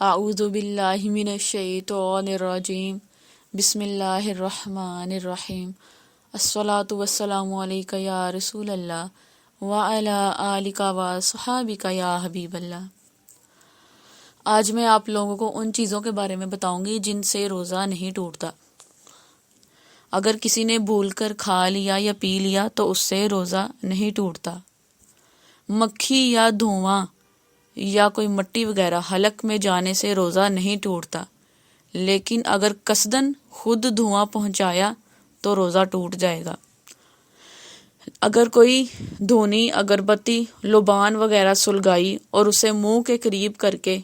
اعوذ باللہ من الشیطان الرجیم بسم اللہ الرحمن الرحیم الصلاۃ والسلام علیک یا رسول اللہ وعلی آلک وصحابک یا حبیب اللہ۔ آج میں آپ لوگوں کو ان چیزوں کے بارے میں بتاؤں گی جن سے روزہ نہیں ٹوٹتا۔ اگر کسی نے بھول کر کھا لیا یا پی لیا تو اس سے روزہ نہیں ٹوٹتا۔ مکھی یا دھواں یا کوئی مٹی وغیرہ حلق میں جانے سے روزہ نہیں ٹوٹتا، لیکن اگر قصدن خود دھواں پہنچایا تو روزہ ٹوٹ جائے گا۔ اگر کوئی دھونی، اگربتی، لبان وغیرہ سلگائی اور اسے منہ کے قریب کر کے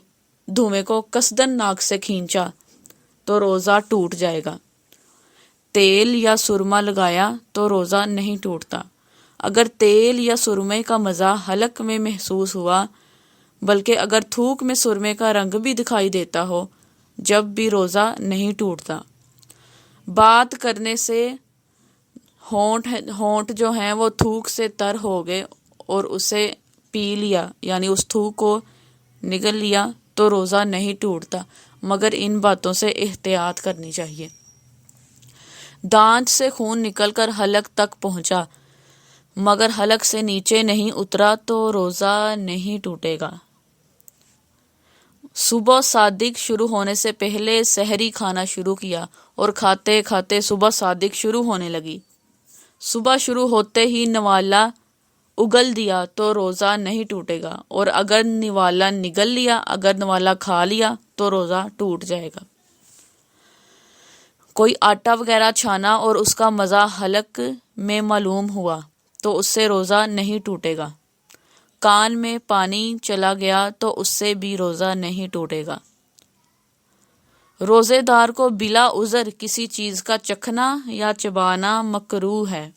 دھویں کو قصدن ناک سے کھینچا تو روزہ ٹوٹ جائے گا۔ تیل یا سرما لگایا تو روزہ نہیں ٹوٹتا۔ اگر تیل یا سرمے کا مزہ حلق میں محسوس ہوا، بلکہ اگر تھوک میں سرمے کا رنگ بھی دکھائی دیتا ہو، جب بھی روزہ نہیں ٹوٹتا۔ بات کرنے سے ہونٹ جو ہیں وہ تھوک سے تر ہو گئے اور اسے پی لیا، یعنی اس تھوک کو نگل لیا تو روزہ نہیں ٹوٹتا، مگر ان باتوں سے احتیاط کرنی چاہیے۔ دانت سے خون نکل کر حلق تک پہنچا مگر حلق سے نیچے نہیں اترا تو روزہ نہیں ٹوٹے گا۔ صبح صادق شروع ہونے سے پہلے سحری کھانا شروع کیا اور کھاتے کھاتے صبح صادق شروع ہونے لگی۔ صبح شروع ہوتے ہی نوالا اگل دیا تو روزہ نہیں ٹوٹے گا، اور اگر نوالا نگل لیا، اگر نوالا کھا لیا تو روزہ ٹوٹ جائے گا۔ کوئی آٹا وغیرہ چھانا اور اس کا مزہ حلق میں معلوم ہوا تو اس سے روزہ نہیں ٹوٹے گا۔ کان میں پانی چلا گیا تو اس سے بھی روزہ نہیں ٹوٹے گا۔ روزے دار کو بلا عذر کسی چیز کا چکھنا یا چبانا مکروہ ہے۔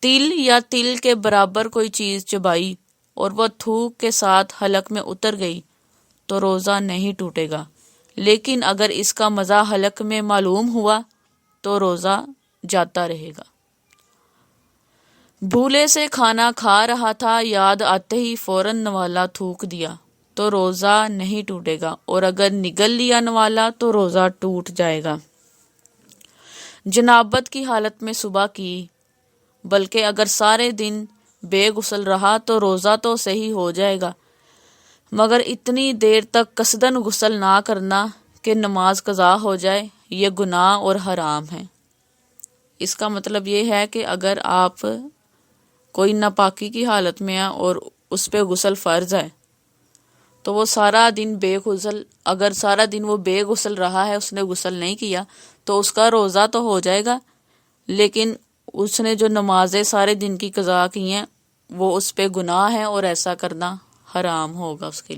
تل یا تل کے برابر کوئی چیز چبائی اور وہ تھوک کے ساتھ حلق میں اتر گئی تو روزہ نہیں ٹوٹے گا، لیکن اگر اس کا مزہ حلق میں معلوم ہوا تو روزہ جاتا رہے گا۔ بھولے سے کھانا کھا رہا تھا، یاد آتے ہی فوراً نوالا تھوک دیا تو روزہ نہیں ٹوٹے گا، اور اگر نگل لیا نوالا تو روزہ ٹوٹ جائے گا۔ جنابت کی حالت میں صبح کی، بلکہ اگر سارے دن بے غسل رہا تو روزہ تو صحیح ہو جائے گا، مگر اتنی دیر تک قصدن غسل نہ کرنا کہ نماز قضا ہو جائے، یہ گناہ اور حرام ہے۔ اس کا مطلب یہ ہے کہ اگر آپ کوئی ناپاکی کی حالت میں ہے اور اس پہ غسل فرض ہے تو وہ سارا دن اگر سارا دن وہ بے غسل رہا ہے، اس نے غسل نہیں کیا تو اس کا روزہ تو ہو جائے گا، لیکن اس نے جو نمازیں سارے دن کی قضا کی ہیں وہ اس پہ گناہ ہے اور ایسا کرنا حرام ہوگا اس کے لیے۔